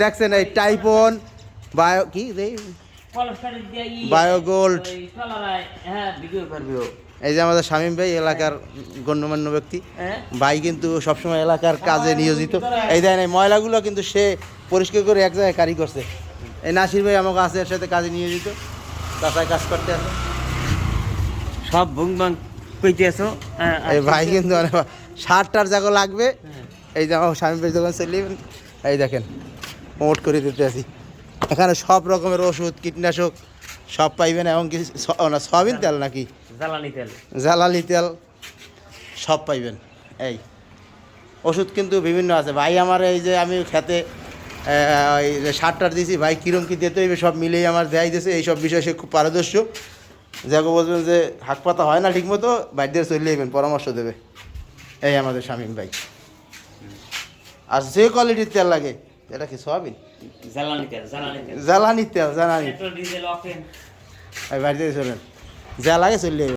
দেখছেন এই টাইপন বায়ো কি বায়োগোল্ড, এই যে আমাদের শামীম ভাই এলাকার গণ্যমান্য ব্যক্তি ভাই, কিন্তু সবসময় এলাকার কাজে নিয়োজিত। এই দেখেন এই ময়লাগুলো কিন্তু সে পরিষ্কার করে এক জায়গায় কারি করছে। এই নাসির ভাই আমাকে আছে এর সাথে কাজে নিয়োজিত, তাছাড়া কাজ করতে আছে সব ভুংবাং কইতে আছো। এই ভাই কিন্তু অনেক সারটার জায়গা লাগবে। এই যে আমার শামীম ভাই দোকান চলে এই দেখেন মোট করে দিতে আছি। এখানে সব রকমের ওষুধ কীটনাশক সব পাইবেন, এবং কি সয়াবিন তেল নাকি জ্বালানি তেল সব পাইবেন। এই ওষুধ কিন্তু বিভিন্ন আছে ভাই। আমার এই যে আমি খেতে এই যে সারটার দিয়েছি ভাই, কীরকম কী দিতে হইবে সব মিলিয়ে আমার দেয় দিয়েছে। এইসব বিষয়ে সে খুব পারদর্শী। যাকে বলবেন যে হাক পাতা হয় না ঠিকমতো, বাইরে চলে যাবেন, পরামর্শ দেবে। এই আমাদের শামীম ভাই। আর যে কোয়ালিটির তেল লাগে, এটা কি সয়াবিন জ্বালানি তেল, জ্বালানি বাড়িতে চলেন, যা লাগে চলে যাবে।